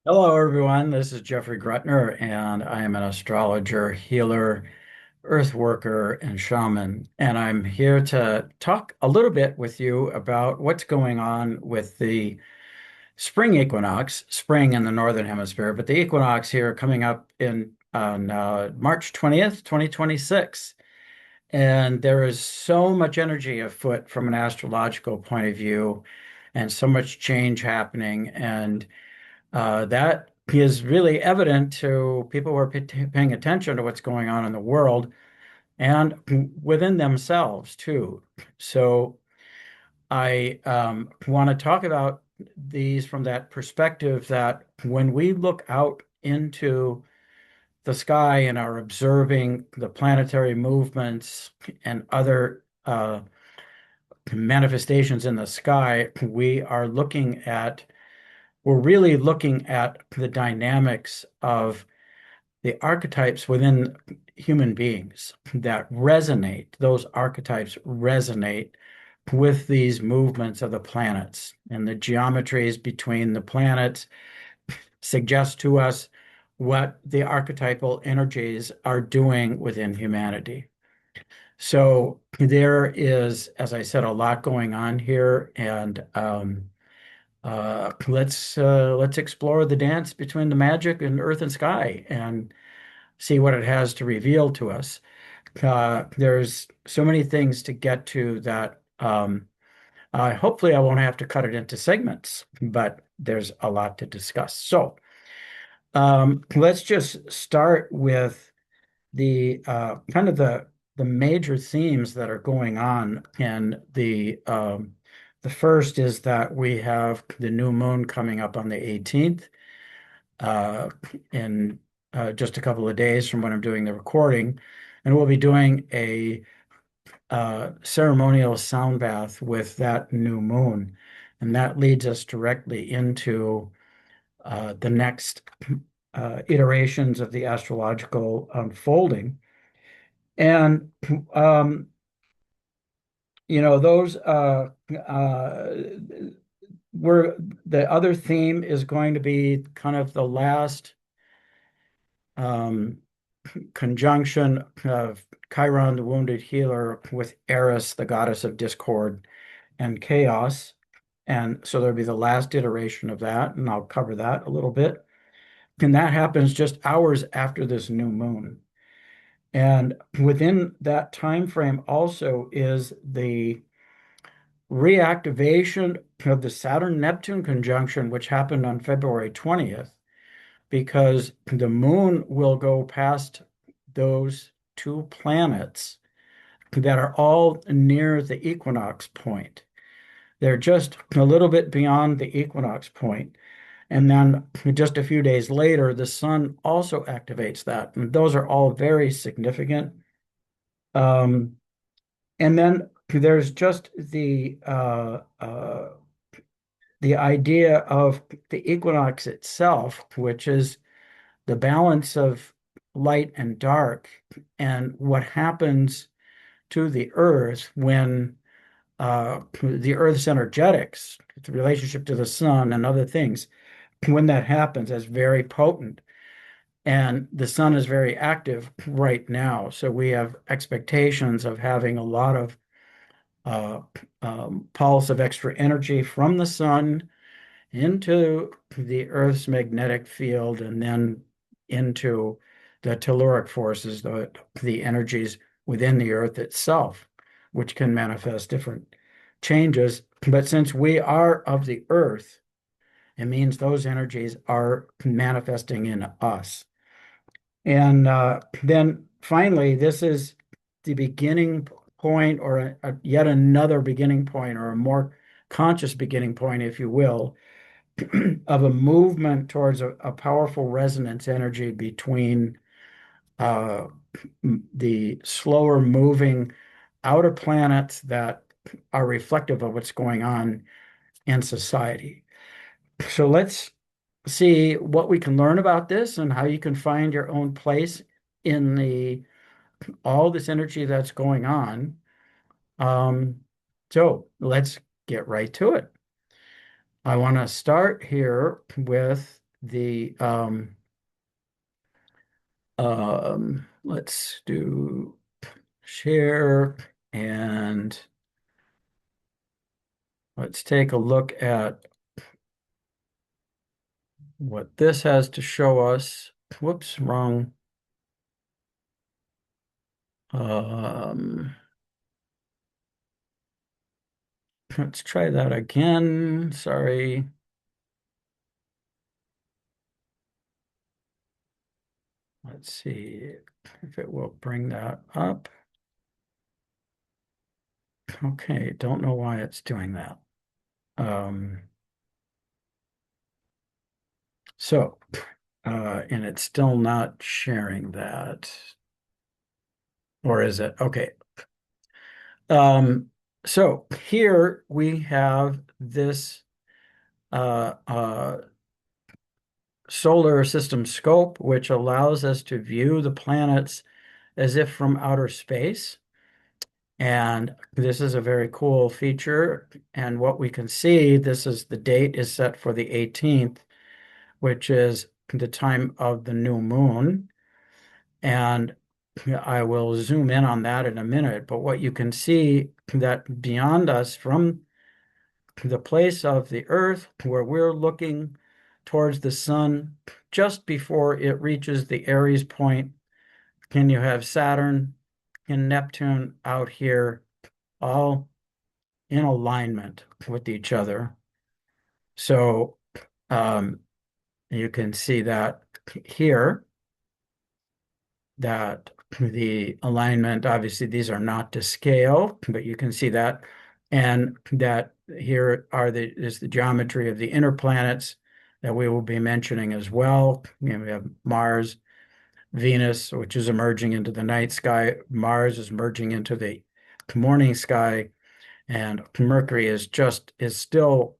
Hello, everyone. This is Jeffrey Grutner, and I am an astrologer, healer, earth worker, and shaman. And I'm here to talk a little bit with you about what's going on with the spring equinox, spring in the northern hemisphere, but the equinox here coming up in on March 20th, 2026. And there is so much energy afoot from an astrological point of view, and so much change happening. And that is really evident to people who are paying attention to what's going on in the world and within themselves too. So I want to talk about these from that perspective that when we look out into the sky and are observing the planetary movements and other manifestations in the sky, we're really looking at the dynamics of the archetypes within human beings that resonate, those archetypes resonate with these movements of the planets. And the geometries between the planets suggest to us what the archetypal energies are doing within humanity. So there is, as I said, a lot going on here, and let's explore the dance between the magic and earth and sky, and see what it has to reveal to us. There's so many things to get to that hopefully I won't have to cut it into segments, but there's a lot to discuss. So let's just start with the kind of the major themes that are going on. And the first is that we have the new moon coming up on the 18th in just a couple of days from when I'm doing the recording. And we'll be doing a ceremonial sound bath with that new moon. And that leads us directly into the next iterations of the astrological unfolding. And, those were the other theme is going to be kind of the last um, conjunction of Chiron, the wounded healer, with Eris, the goddess of discord and chaos. And so there'll be the last iteration of that, and I'll cover that a little bit. And that happens just hours after this new moon. And within that time frame also is the reactivation of the Saturn-Neptune conjunction, which happened on February 20th, because the moon will go past those two planets that are all near the equinox point. They're just a little bit beyond the equinox point. And then just a few days later, the sun also activates that. And those are all very significant. Um, and then there's just the idea of the equinox itself, which is the balance of light and dark, and what happens to the earth when the earth's energetics, the relationship to the sun and other things, when that happens, is very potent. And the sun is very active right now. So we have expectations of having a lot of uh, pulse of extra energy from the sun into the Earth's magnetic field and then into the telluric forces, the energies within the Earth itself, which can manifest different changes. But since we are of the Earth, it means those energies are manifesting in us. And then finally, this is the beginning point, or yet another beginning point, or a more conscious beginning point, if you will, of a movement towards a powerful resonance energy between uh, the slower moving outer planets that are reflective of what's going on in society. So let's see what we can learn about this and how you can find your own place in the all this energy that's going on. Um, so let's get right to it. I want to start here with the let's do share, and let's take a look at what this has to show us. Whoops, wrong. Um, let's try that again. Sorry. Let's see if it will bring that up. Okay, don't know why it's doing that. Um, so, and it's still not sharing that. Or is it? Okay. Um, so here we have this uh, uh, solar system scope, which allows us to view the planets as if from outer space. And this is a very cool feature. And what we can see, this is the date is set for the 18th, which is the time of the new moon. And I will zoom in on that in a minute. But what you can see that beyond us from the place of the Earth where we're looking towards the sun just before it reaches the Aries point, and you have Saturn and Neptune out here all in alignment with each other. So um, you can see that here, that the alignment, obviously these are not to scale, but you can see that. And that here is the geometry of the inner planets that we will be mentioning as well. You know, we have Mars, Venus, which is emerging into the night sky. Mars is merging into the morning sky, and Mercury is still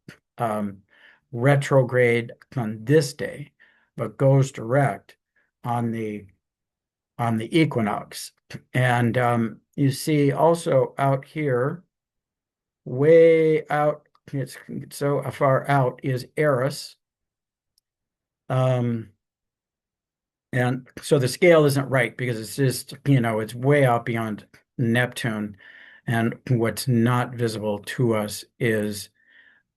retrograde on this day, but goes direct on the equinox. And you see also out here, way out, it's so far out, is Eris. Um, and so the scale isn't right because it's just, it's way out beyond Neptune. And what's not visible to us is,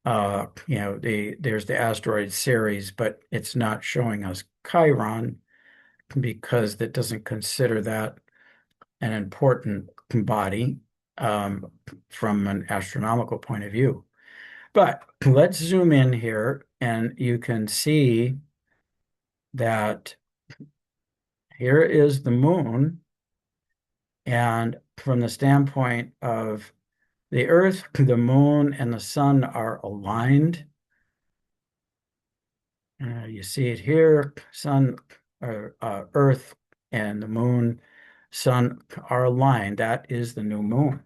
there's the asteroid Ceres, but it's not showing us Chiron because that doesn't consider that an important body um, from an astronomical point of view. But let's zoom in here, and you can see that here is the moon. And from the standpoint of the Earth, the moon and the sun are aligned. You see it here, sun, Earth and the moon, sun are aligned. That is the new moon.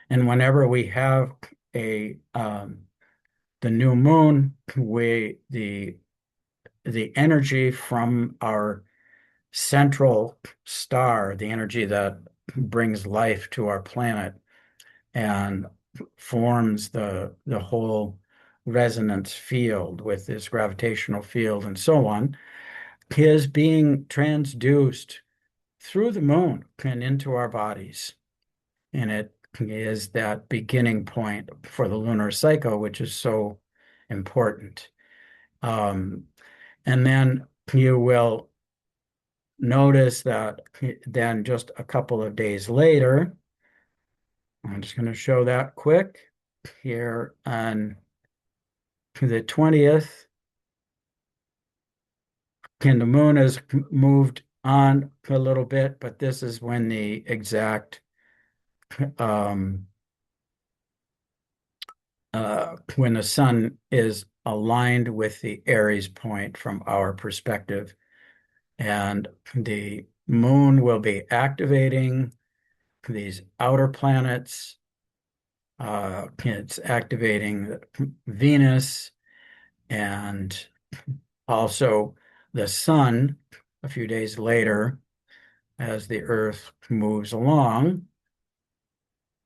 And whenever we have a the new moon, the energy from our central star, the energy that brings life to our planet and forms the whole resonance field with this gravitational field and so on, is being transduced through the moon and into our bodies. And it is that beginning point for the lunar cycle, which is so important. Um, and then you will notice that then just a couple of days later, I'm just going to show that quick here on the 20th, and the moon has moved on a little bit, but this is when the exact um, when the sun is aligned with the Aries point from our perspective, and the moon will be activating these outer planets. It's activating Venus and also the sun a few days later as the Earth moves along.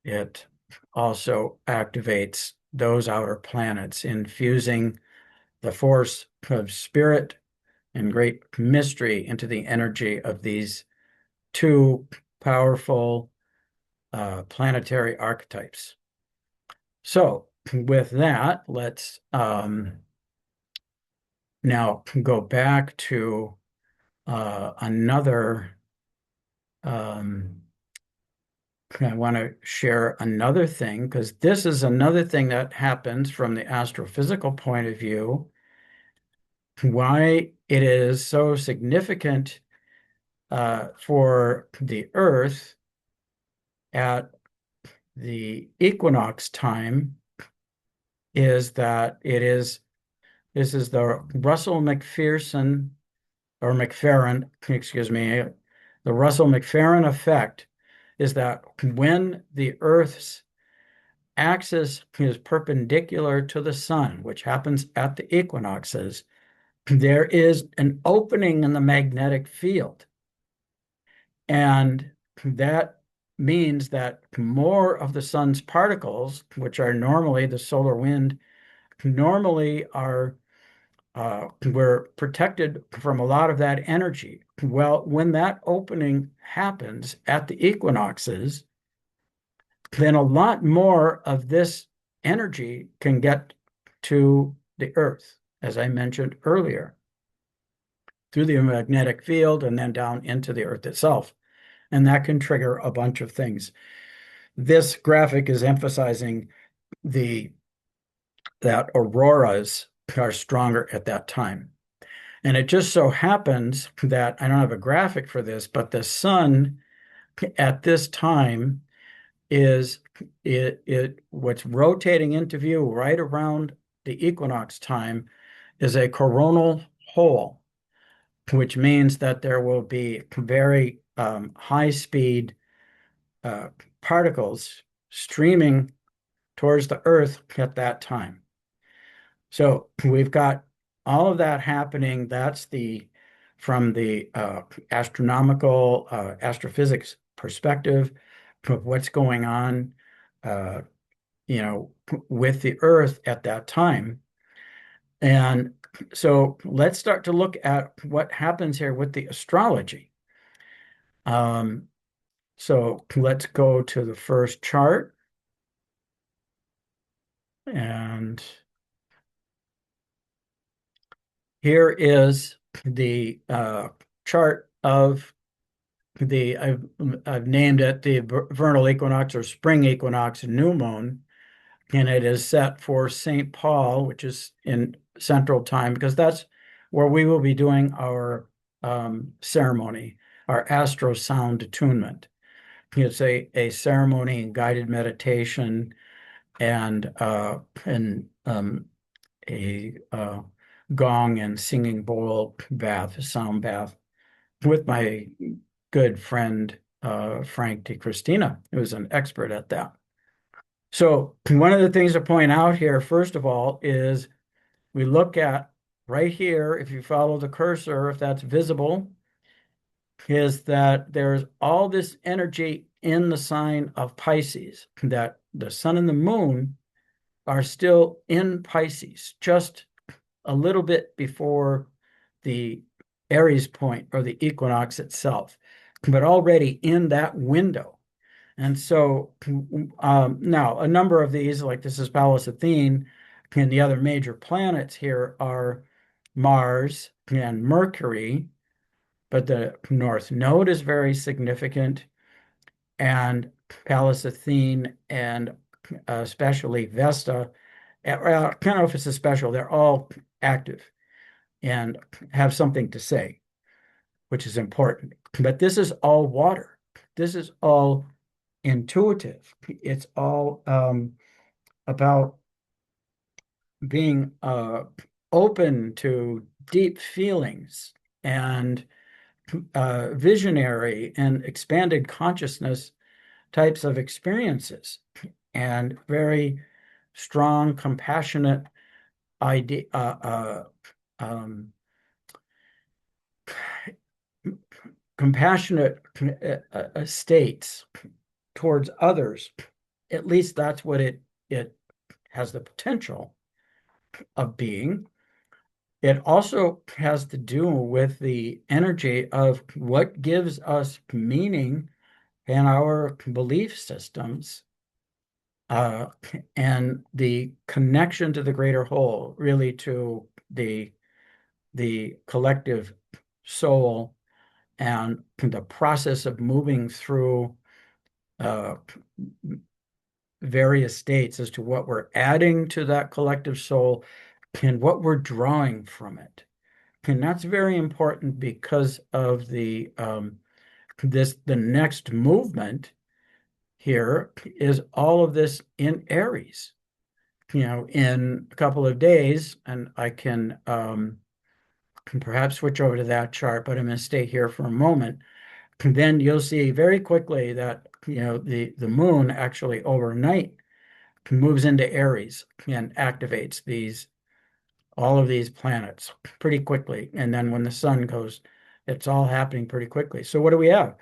It also activates those outer planets, infusing the force of spirit and great mystery into the energy of these two powerful planetary archetypes. So with that, let's now go back to another. I want to share another thing because this is another thing that happens from the astrophysical point of view, why it is so significant for the Earth at the equinox time is that this is the Russell McPherson or McFerrin, excuse me, the Russell McFerrin effect is that when the Earth's axis is perpendicular to the sun, which happens at the equinoxes, there is an opening in the magnetic field. And that means that more of the sun's particles, which are normally the solar wind, normally are we're protected from a lot of that energy. Well, when that opening happens at the equinoxes, then a lot more of this energy can get to the Earth, as I mentioned earlier, through the magnetic field and then down into the Earth itself. And that can trigger a bunch of things. This graphic is emphasizing that auroras are stronger at that time. And it just so happens that I don't have a graphic for this, but the sun at this time is what's rotating into view right around the equinox time is a coronal hole, which means that there will be very high speed particles streaming towards the Earth at that time. So we've got all of that happening. That's from the astronomical astrophysics perspective of what's going on, uh, with the Earth at that time. And so let's start to look at what happens here with the astrology. Um, so let's go to the first chart. And here is the chart of I've named it the vernal equinox or spring equinox new moon, and it is set for St. Paul, which is in Central Time, because that's where we will be doing our ceremony, our astro sound attunement. It's a ceremony and guided meditation and a gong and singing bowl bath, sound bath, with my good friend Frank DiCristina, who's an expert at that. So one of the things to point out here, first of all, is we look at right here, if you follow the cursor, if that's visible, is that there's all this energy in the sign of Pisces, that the sun and the moon are still in Pisces, just a little bit before the Aries point or the equinox itself, but already in that window. And so now a number of these, like this is Pallas Athene, and the other major planets here are Mars and Mercury, but the North Node is very significant, and Pallas Athene and especially Vesta, I don't know if it's a special, they're all active and have something to say, which is important. But this is all water. This is all intuitive. It's all about being open to deep feelings and visionary and expanded consciousness types of experiences, and very strong, compassionate idea, compassionate states towards others. At least that's what it has the potential of being. It also has to do with the energy of what gives us meaning in our belief systems, uh, and the connection to the greater whole, really to the collective soul, and the process of moving through uh, various states as to what we're adding to that collective soul and what we're drawing from it. And that's very important because of the next movement here is all of this in Aries. In a couple of days, and I can perhaps switch over to that chart, but I'm going to stay here for a moment. And then you'll see very quickly that the moon actually overnight moves into Aries and activates these all of these planets pretty quickly. And then when the sun goes, it's all happening pretty quickly. So what do we have?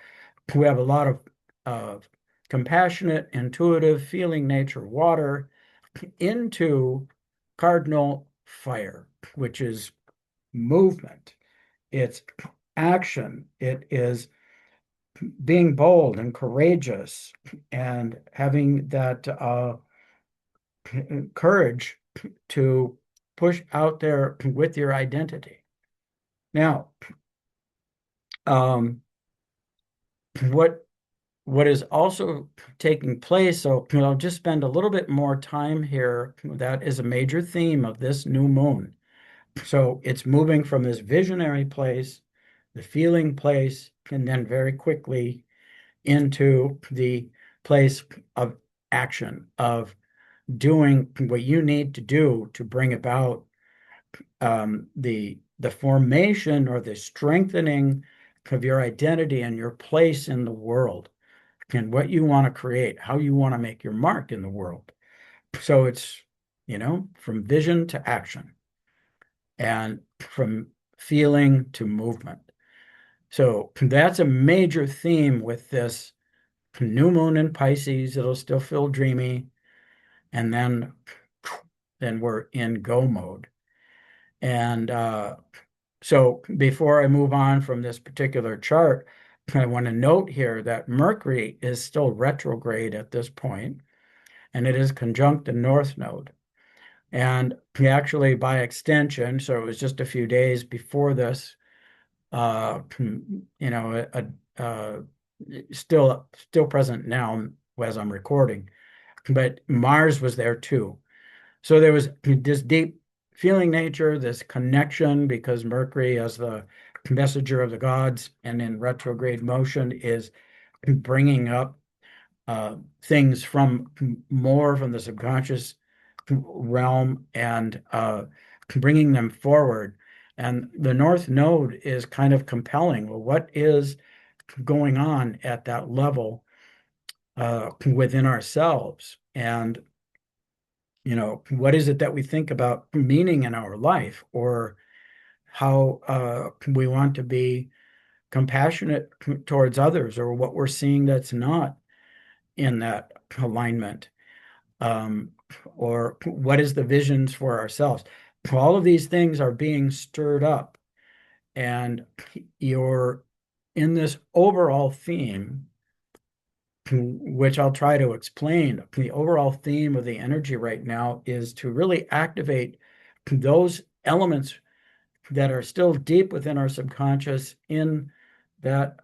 We have a lot of uh, compassionate, intuitive, feeling nature water into cardinal fire, which is movement. It's action. It is being bold and courageous and having that courage to push out there with your identity. Now, um, what what is also taking place, so I'll just spend a little bit more time here. That is a major theme of this new moon. So it's moving from this visionary place, the feeling place, and then very quickly into the place of action, of doing what you need to do to bring about the formation or the strengthening of your identity and your place in the world and what you want to create, how you want to make your mark in the world. So it's, from vision to action and from feeling to movement. So that's a major theme with this new moon in Pisces. It'll still feel dreamy. And then we're in go mode. And so before I move on from this particular chart, I want to note here that Mercury is still retrograde at this point, and it is conjunct the North Node. And actually, by extension, so it was just a few days before this, you know, still present now as I'm recording, but Mars was there too. So there was this deep feeling nature, this connection, because Mercury, as the messenger of the gods and in retrograde motion, is bringing up things from more from the subconscious realm and bringing them forward. And the North Node is kind of compelling. Well, what is going on at that level within ourselves? And what is it that we think about meaning in our life, or how we want to be compassionate towards others, or what we're seeing that's not in that alignment, um, or what is the visions for ourselves? All of these things are being stirred up, and you're in this overall theme, which I'll try to explain. The overall theme of the energy right now is to really activate those elements that are still deep within our subconscious that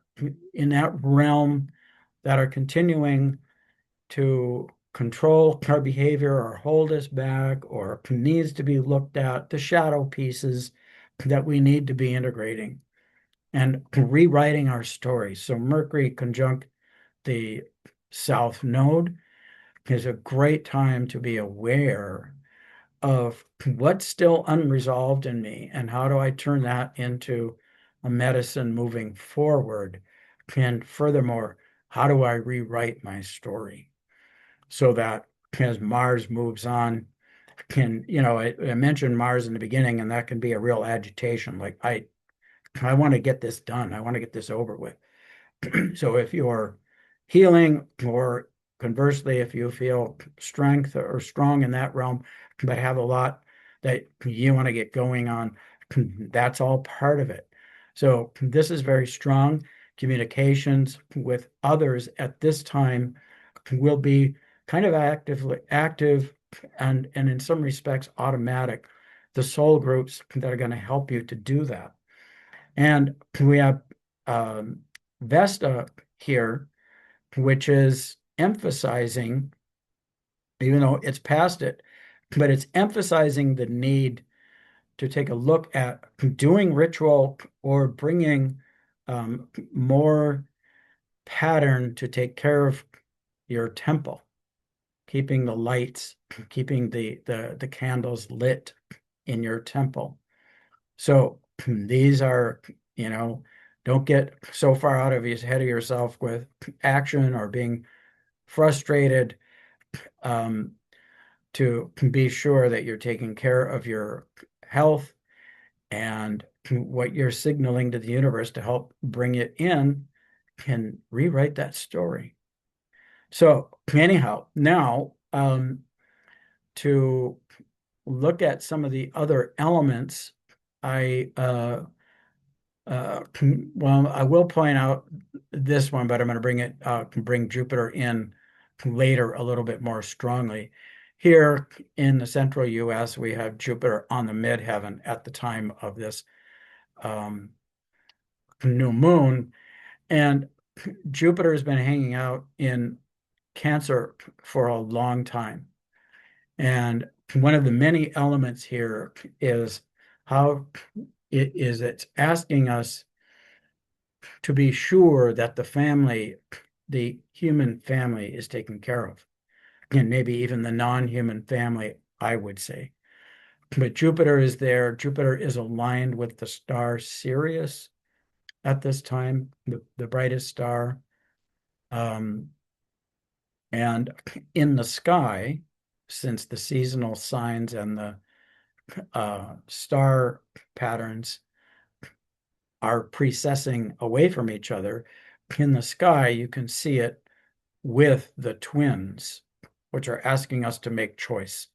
in that realm that are continuing to control our behavior or hold us back or needs to be looked at, the shadow pieces that we need to be integrating and rewriting our story. So Mercury conjunct the South Node is a great time to be aware of what's still unresolved in me and how do I turn that into a medicine moving forward. And furthermore, how do I rewrite my story so that as Mars moves on, I mentioned Mars in the beginning, and that can be a real agitation. Like I want to get this done. I want to get this over with. So if you're healing, or conversely, if you feel strength or strong in that realm, but have a lot that you want to get going on, That's all part of it. So this is very strong. Communications with others at this time will be kind of active and in some respects automatic. The soul groups that are going to help you to do that. And we have um, Vesta here, which is emphasizing, even though it's past it, but it's emphasizing the need to take a look at doing ritual or bringing more pattern to take care of your temple, keeping the lights, keeping the candles lit in your temple. So these are, you know, don't get so far out of your head of yourself with action or being frustrated. Um, to be sure that you're taking care of your health and what you're signaling to the universe to help bring it in can rewrite that story. So anyhow, now to look at some of the other elements, I well, I will point out this one, but I'm going to bring Jupiter in later a little bit more strongly. Here in the central U.S., we have Jupiter on the midheaven at the time of this um, new moon, and Jupiter has been hanging out in Cancer for a long time. And one of the many elements here is how it's asking us to be sure that the family, the human family, is taken care of. And maybe even the non-human family, I would say. But Jupiter is there. Jupiter is aligned with the star Sirius at this time, the brightest star. Um, and in the sky, since the seasonal signs and the star patterns are precessing away from each other, in the sky, you can see it with the twins, which are asking us to make choice.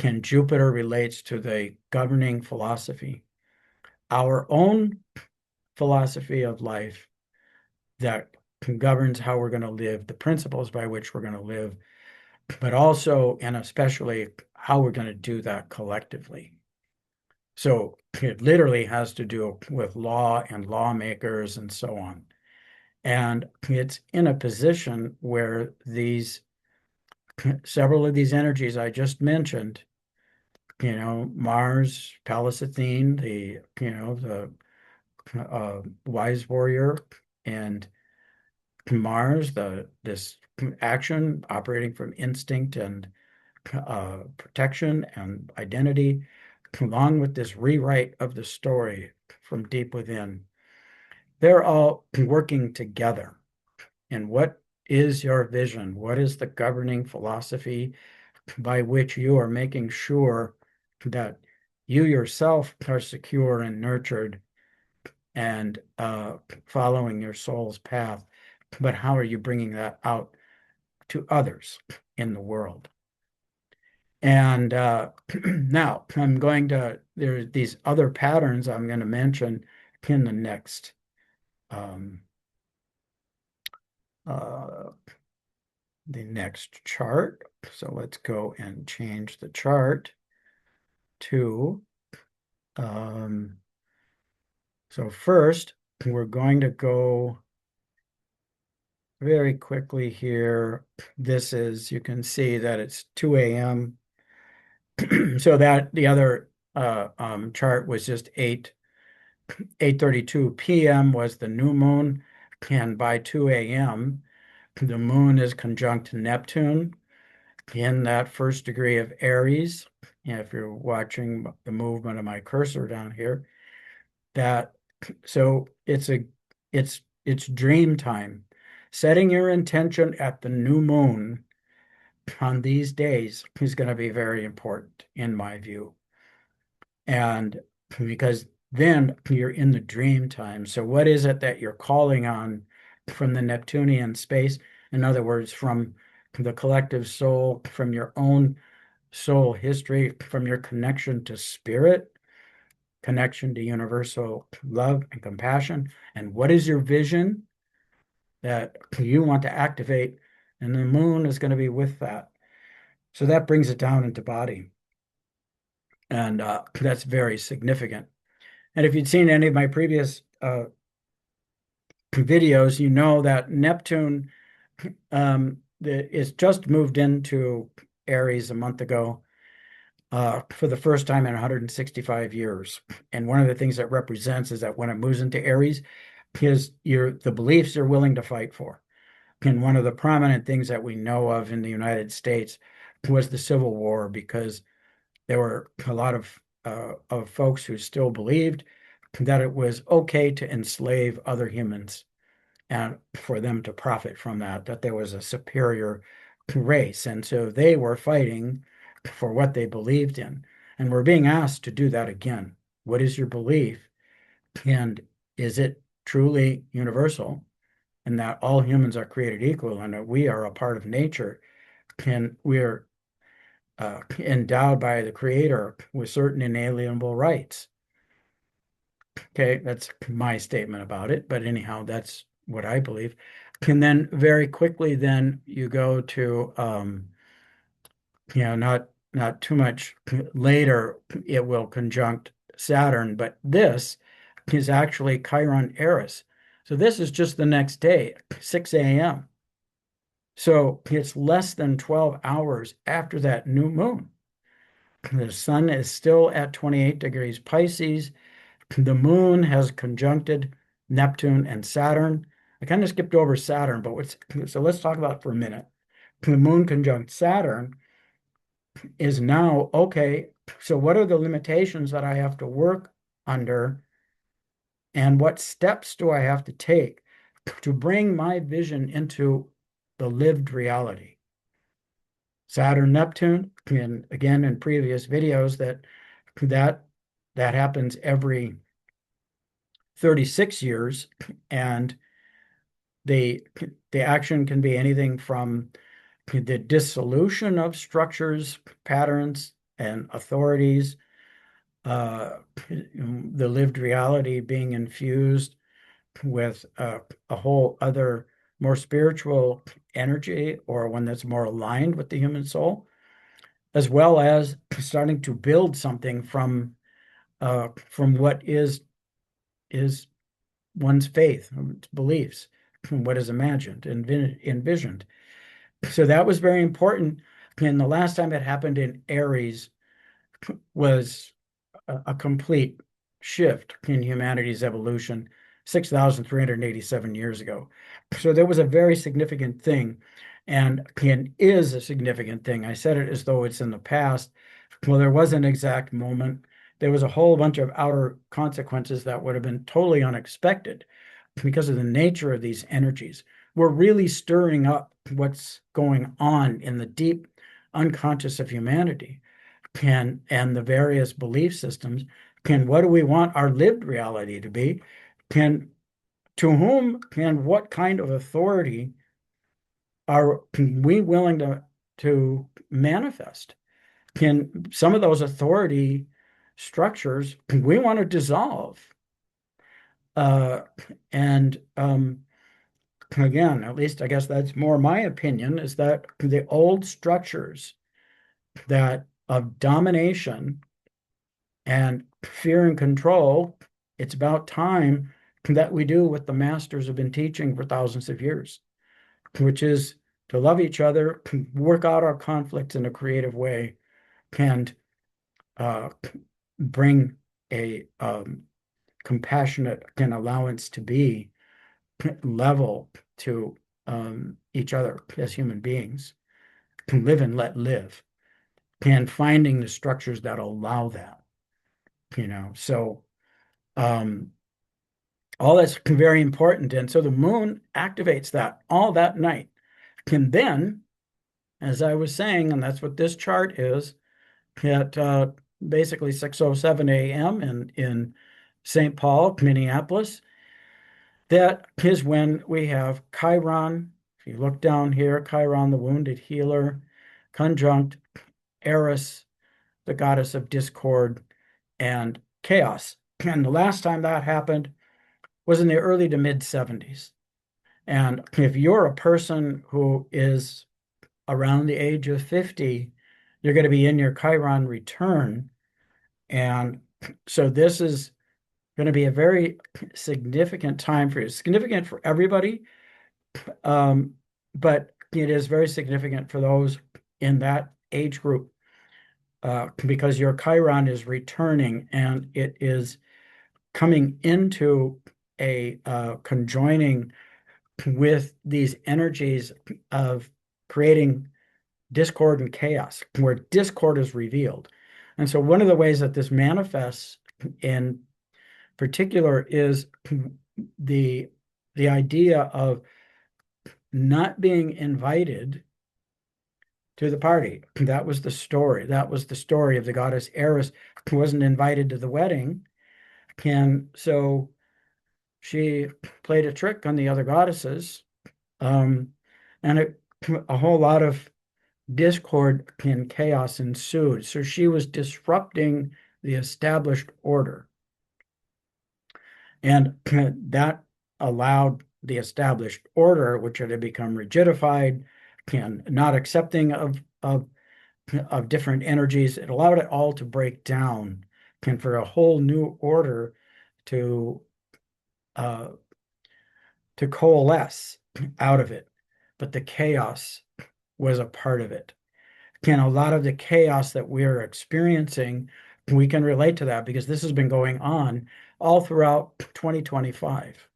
And Jupiter relates to the governing philosophy, our own philosophy of life that governs how we're going to live, the principles by which we're going to live, but also and especially how we're going to do that collectively. So it literally has to do with law and lawmakers and so on. And it's in a position where these several of these energies I just mentioned, Mars, Pallas Athene, the wise warrior, and Mars, this action operating from instinct and protection and identity, along with this rewrite of the story from deep within. They're all working together. And what is your vision? What is the governing philosophy by which you are making sure that you yourself are secure and nurtured and following your soul's path? But how are you bringing that out to others in the world? And now there's these other patterns I'm going to mention in um, uh, the next chart. So let's go and change the chart to, so first we're going to go very quickly here. This is, you can see that it's 2 a.m. So that the other chart was just 8:32 p.m. was the new moon, and by 2 a.m. the moon is conjunct Neptune in that first degree of Aries. And if you're watching the movement of my cursor down here, that so it's dream time. Setting your intention at the new moon on these days is going to be very important in my view. And because then you're in the dream time. So what is it that you're calling on from the Neptunian space? In other words, from the collective soul, from your own soul history, from your connection to spirit, connection to universal love and compassion. And what is your vision that you want to activate? And the moon is going to be with that. So that brings it down into body. And that's very significant. And if you'd seen any of my previous videos, you know that Neptune is just moved into Aries a month ago for the first time in 165 years. And one of the things that represents is that when it moves into Aries, the beliefs you're willing to fight for. And one of the prominent things that we know of in the United States was the Civil War, because there were a lot of folks who still believed that it was okay to enslave other humans and for them to profit from that, that there was a superior race. And so they were fighting for what they believed in. And we're being asked to do that again. What is your belief? And is it truly universal? And that all humans are created equal and that we are a part of nature, and we're endowed by the Creator with certain inalienable rights. Okay, that's my statement about it. But anyhow, that's what I believe. And then very quickly, then you go to, not too much later, it will conjunct Saturn, but this is actually Chiron Eris. So this is just the next day, 6 a.m. So it's less than 12 hours after that new moon. The sun is still at 28 degrees Pisces. The moon has conjuncted Neptune and Saturn. I kind of skipped over Saturn, so let's talk about it for a minute. The moon conjunct Saturn is now, okay, so what are the limitations that I have to work under, and what steps do I have to take to bring my vision into the lived reality? Saturn, Neptune, and again in previous videos, that happens every 36 years, and the action can be anything from the dissolution of structures, patterns, and authorities, the lived reality being infused with a whole other, more spiritual energy, or one that's more aligned with the human soul, as well as starting to build something from what is one's faith, beliefs, what is imagined and envisioned. So that was very important. And the last time it happened in Aries was a complete shift in humanity's evolution 6,387 years ago. So there was a very significant thing, and is a significant thing. I said it as though it's in the past. Well, there was an exact moment. There was a whole bunch of outer consequences that would have been totally unexpected because of the nature of these energies. We're really stirring up what's going on in the deep unconscious of humanity, and the various belief systems. What do we want our lived reality to be? To whom and what kind of authority are we willing to manifest? Can some of those authority structures we want to dissolve? And again, at least I guess that's more my opinion, is that the old structures that of domination and fear and control, it's about time that we do what the masters have been teaching for thousands of years, which is to love each other, work out our conflicts in a creative way, and bring a compassionate and allowance to be level to each other as human beings, can live and let live, and finding the structures that allow that, So all that's very important. And so the moon activates that all that night. And then, as I was saying, and that's what this chart is, at basically 6:07 a.m. in St. Paul, Minneapolis, that is when we have Chiron. If you look down here, Chiron, the wounded healer, conjunct Eris, the goddess of discord and chaos. And the last time that happened was in the early to mid 70s. And if you're a person who is around the age of 50, you're going to be in your Chiron return. And so this is going to be a very significant time for you. It's significant for everybody, um, but it is very significant for those in that age group because your Chiron is returning and it is coming into a conjoining with these energies of creating discord and chaos, where discord is revealed. And so one of the ways that this manifests in particular is the the idea of not being invited to the party. That was the story. That was the story of the goddess Aries, who wasn't invited to the wedding. And so she played a trick on the other goddesses. Um, and a whole lot of discord and chaos ensued. So she was disrupting the established order. And that allowed the established order, which had become rigidified and not accepting of different energies, it allowed it all to break down and for a whole new order to uh, to coalesce out of it. But the chaos was a part of it. And a lot of the chaos that we're experiencing, we can relate to that because this has been going on all throughout 2025.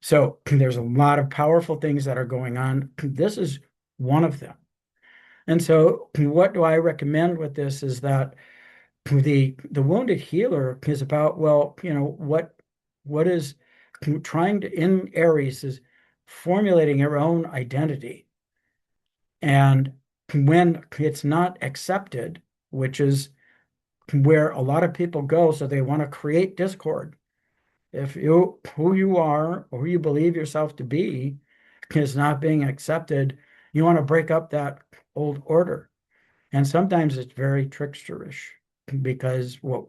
So there's a lot of powerful things that are going on. This is one of them. And so what do I recommend with this is that the wounded healer is about, well, what is trying to in Aries is formulating your own identity. And when it's not accepted, which is where a lot of people go, so they want to create discord. If you who you are or who you believe yourself to be is not being accepted, you want to break up that old order. And sometimes it's very tricksterish because what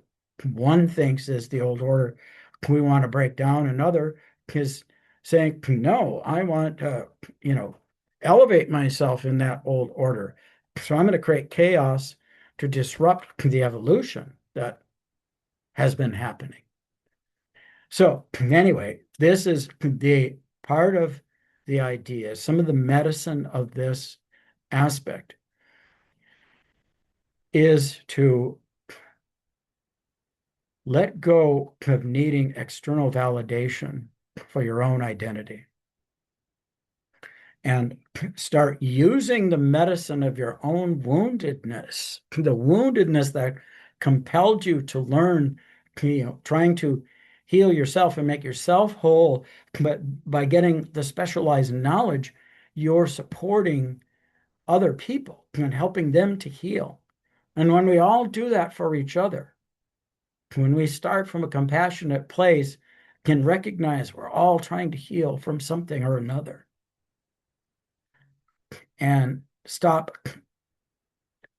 one thinks is the old order we want to break down, another is saying, no, I want to, elevate myself in that old order. So I'm going to create chaos to disrupt the evolution that has been happening. So anyway, this is the part of the idea, some of the medicine of this aspect is to let go of needing external validation for your own identity and start using the medicine of your own woundedness, the woundedness that compelled you to learn, trying to heal yourself and make yourself whole. But by getting the specialized knowledge, you're supporting other people and helping them to heal. And when we all do that for each other, when we start from a compassionate place, can recognize we're all trying to heal from something or another and stop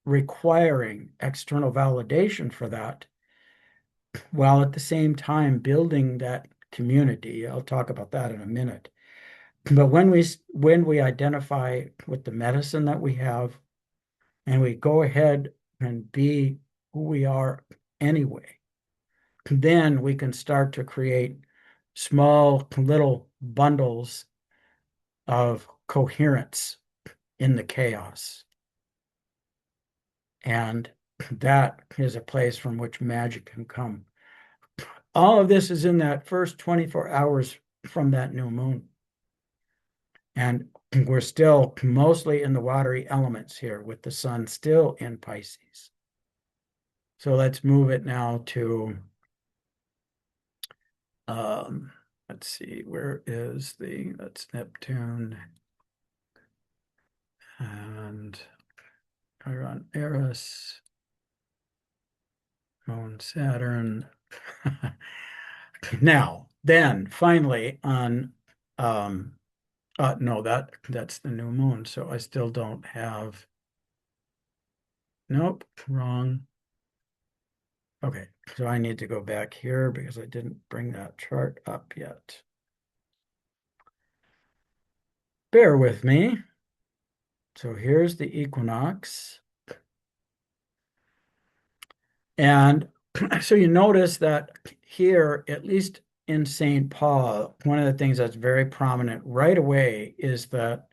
requiring external validation for that, while at the same time building that community. I'll talk about that in a minute. But when we identify with the medicine that we have and we go ahead and be who we are anyway, then we can start to create small little bundles of coherence in the chaos. And that is a place from which magic can come. All of this is in that first 24 hours from that new moon. And we're still mostly in the watery elements here with the sun still in Pisces. So let's move it now to, let's see, that's Neptune and Chiron, Eris, Moon, Saturn. Now, then finally on, no, that's the new moon. So I still don't have, nope, wrong. Okay. So I need to go back here because I didn't bring that chart up yet. Bear with me. So here's the equinox. And so you notice that here, at least in St. Paul, one of the things that's very prominent right away is that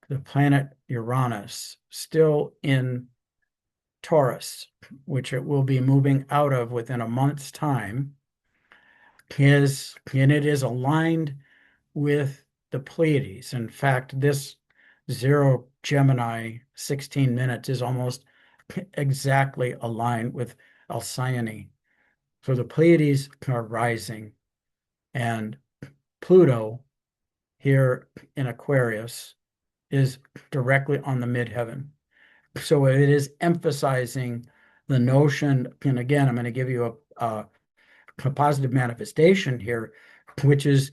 the planet Uranus, still in Taurus, which it will be moving out of within a month's time, and it is aligned with the Pleiades. In fact, this zero Gemini 16 minutes is almost exactly aligned with Alcyone. So the Pleiades are rising, and Pluto here in Aquarius is directly on the midheaven. So it is emphasizing the notion, and again, I'm going to give you a positive manifestation here, which is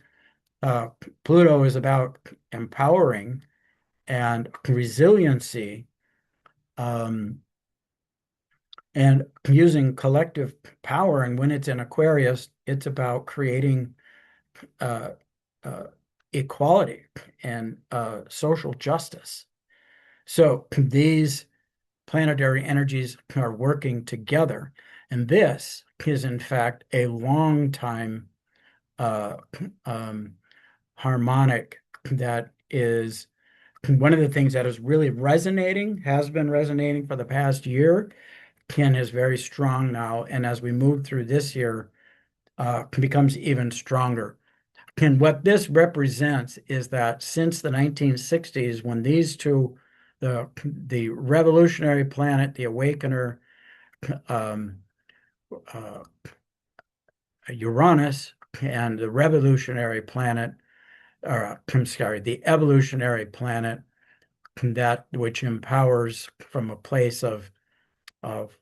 uh, Pluto is about empowering and resiliency, um, and using collective power. And when it's in Aquarius, it's about creating uh, uh, equality and social justice. So these planetary energies are working together. And this is, in fact, a long time uh, um, harmonic that is one of the things that is really resonating, has been resonating for the past year. Ken is very strong now. And as we move through this year, becomes even stronger. And what this represents is that since the 1960s, when these two, the revolutionary planet, the awakener, um, uh, Uranus, and the revolutionary planet, or I'm sorry, the evolutionary planet, that which empowers from a place of of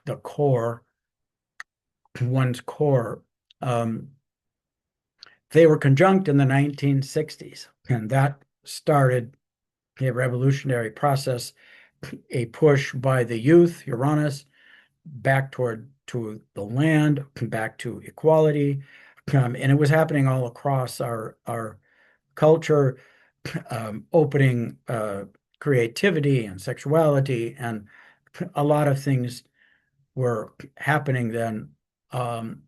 the core, one's core. Um, they were conjunct in the 1960s, and that started a revolutionary process, a push by the youth, Uranus, back toward to the land, back to equality, and it was happening all across our culture, opening creativity and sexuality, and a lot of things were happening then,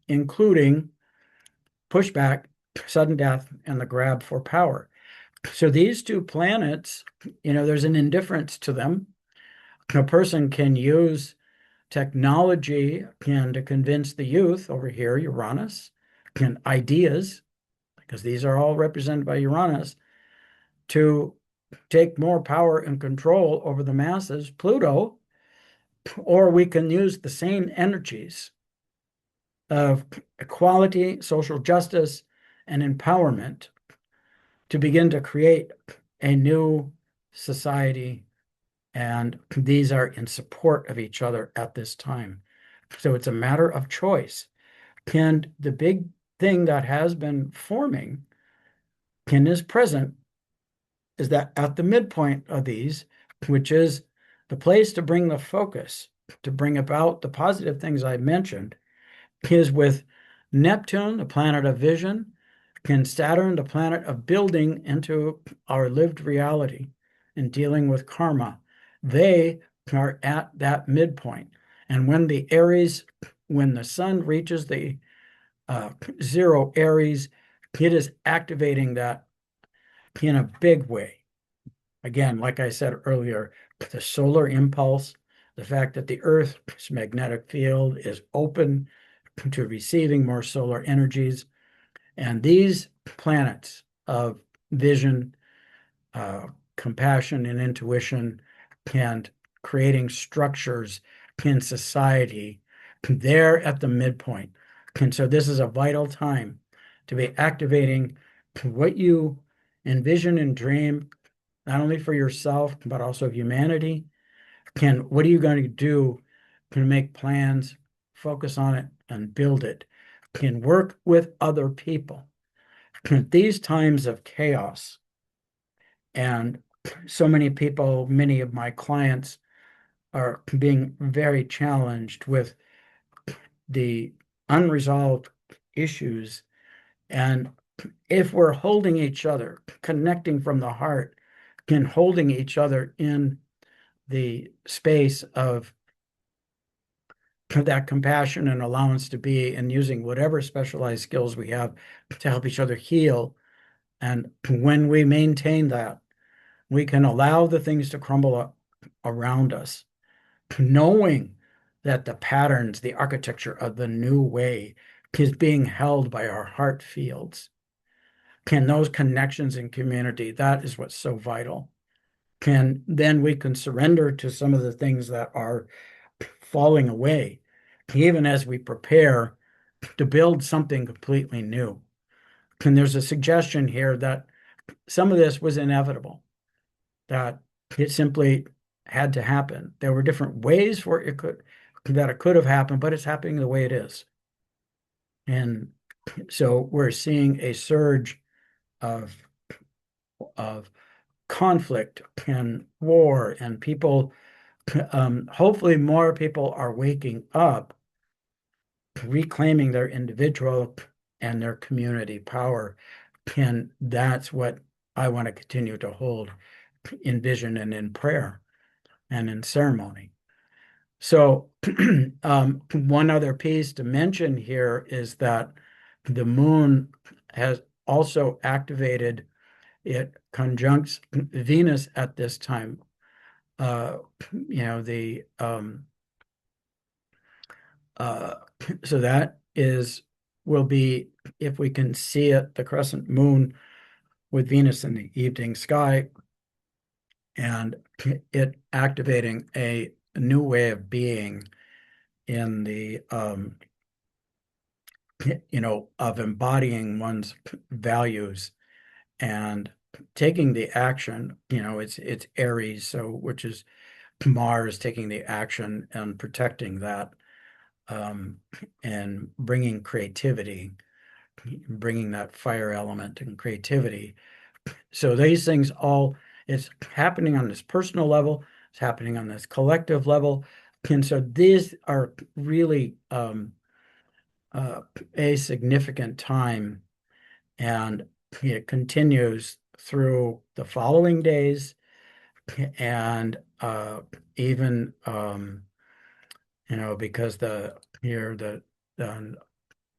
including pushback, sudden death, and the grab for power. So these two planets, there's an indifference to them. A person can use technology and to convince the youth over here, Uranus, and ideas, because these are all represented by Uranus, to take more power and control over the masses, Pluto, or we can use the same energies of equality, social justice, and empowerment to begin to create a new society. And these are in support of each other at this time. So it's a matter of choice. And the big thing that has been forming and is present is that at the midpoint of these, which is the place to bring the focus, to bring about the positive things I mentioned, is with Neptune, the planet of vision, and Saturn, the planet of building into our lived reality and dealing with karma. They are at that midpoint. And when the sun reaches the zero Aries, it is activating that in a big way. Again, like I said earlier, the solar impulse, the fact that the Earth's magnetic field is open to receiving more solar energies. And these planets of vision, uh, compassion, and intuition, and creating structures in society, they're at the midpoint. And so this is a vital time to be activating what you envision and dream, not only for yourself, but also humanity. And what are you going to do to make plans, focus on it, and build it? And work with other people. These times of chaos, and so many people, many of my clients are being very challenged with the unresolved issues. And if we're holding each other, connecting from the heart, and holding each other in the space of that compassion and allowance to be, and using whatever specialized skills we have to help each other heal. And when we maintain that, we can allow the things to crumble up around us, knowing that the patterns, the architecture of the new way is being held by our heart fields. Can those connections in community, that is what's so vital. Can then we can surrender to some of the things that are falling away, even as we prepare to build something completely new. And there's a suggestion here that some of this was inevitable, that it simply had to happen. There were different ways for it could have happened, but it's happening the way it is. And so we're seeing a surge of of conflict and war, and people, hopefully more people are waking up, reclaiming their individual and their community power. And that's what I want to continue to hold in vision and in prayer and in ceremony. So, one other piece to mention here is that the moon has also activated, it conjuncts Venus at this time. Uh, you know, the uh, so that is will be, if we can see it, the crescent moon with Venus in the evening sky, and it activating a new way of being in the of embodying one's values and taking the action. It's Aries, so which is Mars taking the action and protecting that, um, and bringing creativity, bringing that fire element and creativity. So these things all, it's happening on this personal level, it's happening on this collective level. And so these are really uh, a significant time, and it continues through the following days, and even because the here the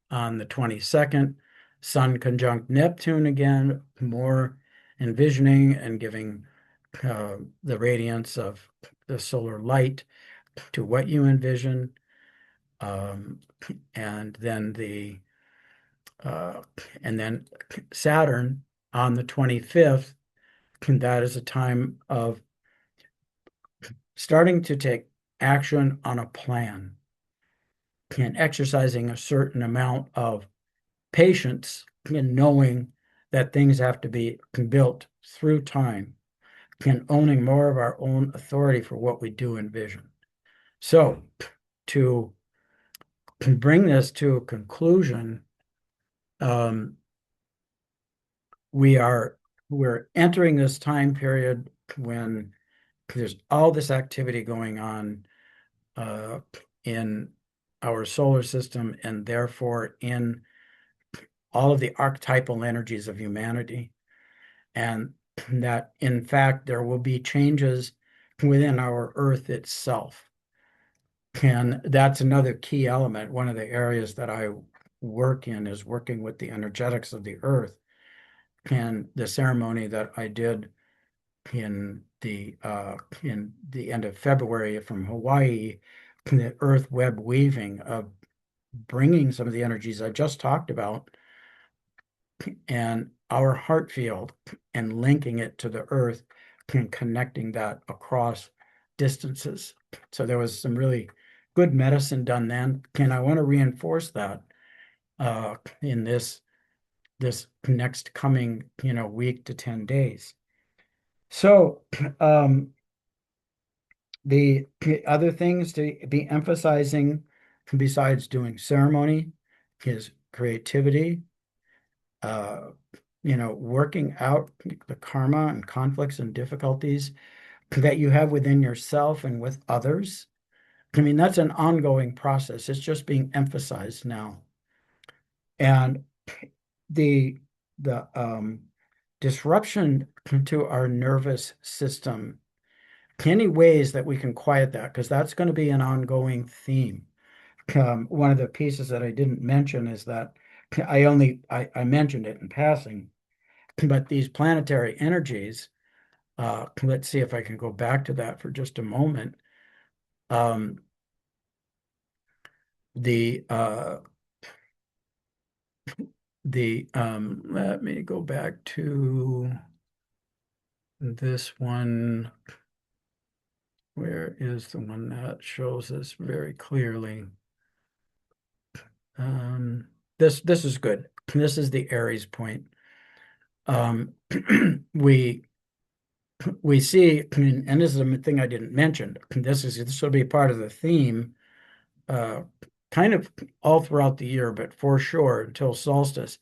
on the 22nd, Sun conjunct Neptune again, more envisioning and giving the radiance of the solar light to what you envision. Um, and then uh, and then Saturn on the 25th, that is a time of starting to take action on a plan and exercising a certain amount of patience in knowing that things have to be built through time, and owning more of our own authority for what we do envision. So, to bring this to a conclusion, um, we are we're entering this time period when there's all this activity going on uh, in our solar system, and therefore in all of the archetypal energies of humanity, and that in fact there will be changes within our Earth itself. And that's another key element. One of the areas that I work in is working with the energetics of the Earth. And the ceremony that I did in the end of February from Hawaii, the Earth web weaving of bringing some of the energies I just talked about and our heart field and linking it to the Earth and connecting that across distances. So there was some really good medicine done then, and I want to reinforce that in this next coming week to 10 days. So the other things to be emphasizing besides doing ceremony is creativity, uh, working out the karma and conflicts and difficulties that you have within yourself and with others, I mean, that's an ongoing process. It's just being emphasized now. And the the disruption to our nervous system, any ways that we can quiet that, because that's going to be an ongoing theme. One of the pieces that I didn't mention is that I mentioned it in passing, but these planetary energies, let's see if I can go back to that for just a moment. Um, the let me go back to this one. Where is the one that shows us very clearly? Um, this is good. This is the Aries point. Um, we we see, and this is a thing I didn't mention. This will be part of the theme, uh, kind of all throughout the year, but for sure until solstice,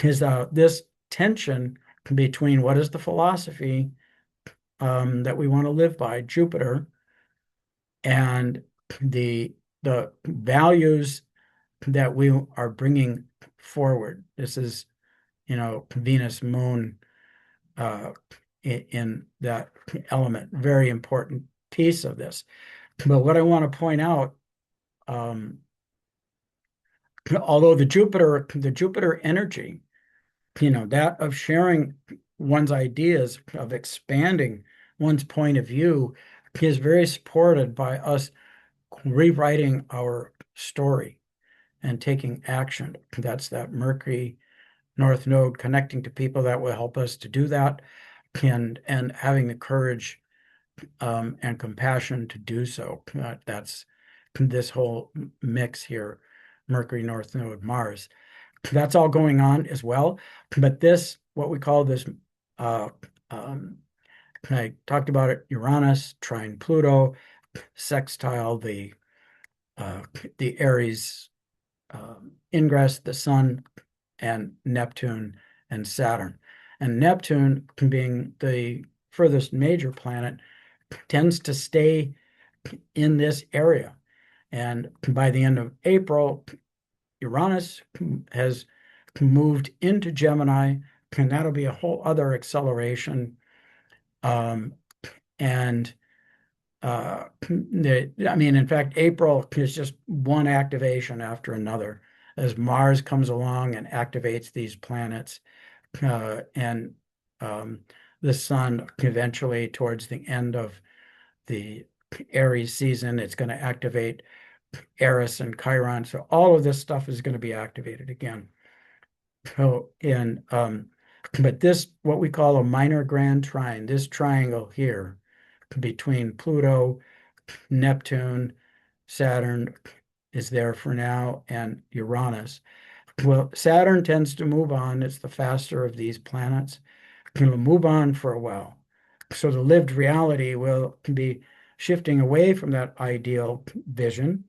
is this tension between what is the philosophy that we want to live by, Jupiter, and the values that we are bringing forward. This is, Venus, Moon, uh, in that element, very important piece of this. But what I want to point out, um, although the Jupiter energy, that of sharing one's ideas, of expanding one's point of view, is very supported by us rewriting our story and taking action. That's that Mercury North Node connecting to people that will help us to do that, and having the courage and compassion to do so. That's this whole mix here, Mercury North Node Mars. That's all going on as well. But this, what we call this, uh, um, I talked about it, Uranus, trine Pluto, sextile uh, the Aries ingress, the Sun, and Neptune and Saturn. And Neptune, being the furthest major planet, tends to stay in this area. And by the end of April, Uranus has moved into Gemini, and that'll be a whole other acceleration. Um, and I mean, in fact, April is just one activation after another as Mars comes along and activates these planets, and um, the Sun eventually, towards the end of the Aries season, it's going to activate Eris and Chiron. So all of this stuff is going to be activated again. So but this, what we call a minor grand trine, this triangle here between Pluto, Neptune, Saturn is there for now, and Uranus. Well, Saturn tends to move on. It's the faster of these planets. It'll move on for a while. So the lived reality will be shifting away from that ideal vision,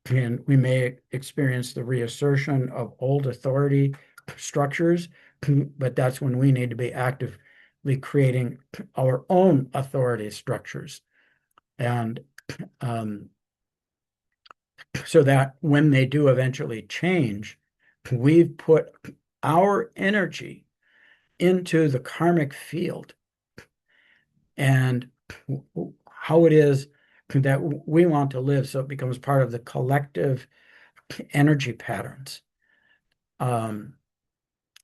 and we may experience the reassertion of old authority structures, but that's when we need to be actively creating our own authority structures. And so that when they do eventually change, we've put our energy into the karmic field and how it is that we want to live. So it becomes part of the collective energy patterns. Um,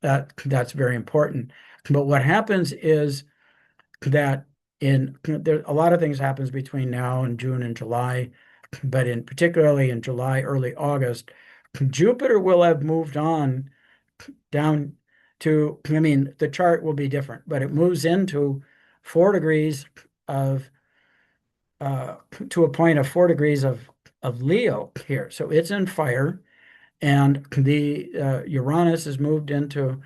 that's very important. But what happens is that there a lot of things happens between now and June and July, but particularly in July, early August, Jupiter will have moved on down to, I mean, the chart will be different, but it moves into 4 degrees of uh, to a point of 4 degrees of Leo here. So it's in fire, and the Uranus has moved into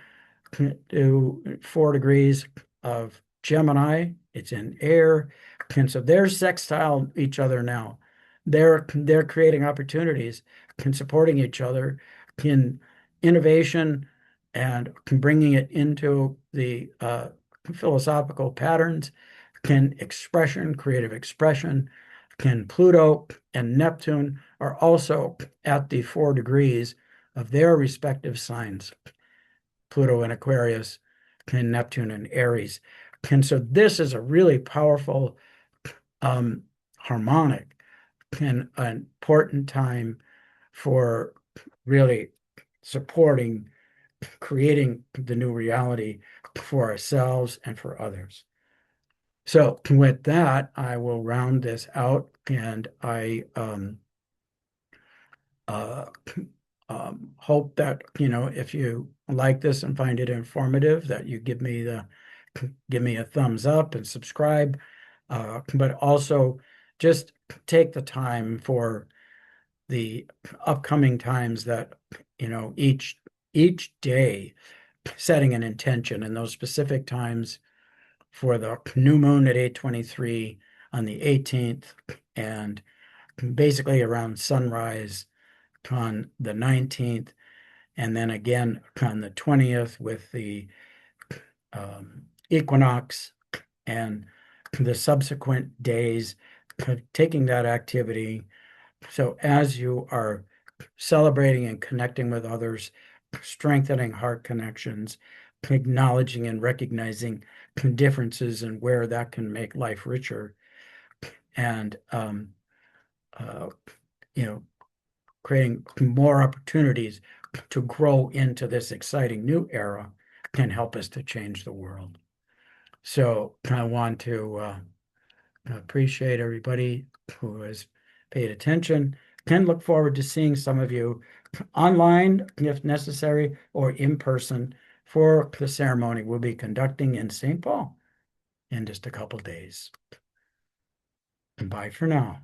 to 4 degrees of Gemini. It's in air, and so they're sextile each other now. They're creating opportunities and supporting each other in innovation and bringing it into the philosophical patterns, can expression, creative expression, And Pluto and Neptune are also at the 4 degrees of their respective signs. Pluto in Aquarius and Neptune in Aries. And so this is a really powerful harmonic and an important time for really supporting, creating the new reality for ourselves and for others. So with that, I will round this out, and I uh, hope that, if you like this and find it informative, that you give me a thumbs up and subscribe, but also just take the time for the upcoming times that, each day setting an intention, and those specific times for the new moon at 8:23 on the 18th, and basically around sunrise on the 19th, and then again on the 20th with the equinox, and the subsequent days, taking that activity. So as you are celebrating and connecting with others, strengthening heart connections, acknowledging and recognizing differences and where that can make life richer, and uh, you know, creating more opportunities to grow into this exciting new era can help us to change the world. So I want to appreciate everybody who has paid attention, and look forward to seeing some of you online if necessary or in person for the ceremony we'll be conducting in St. Paul in just a couple days. And bye for now.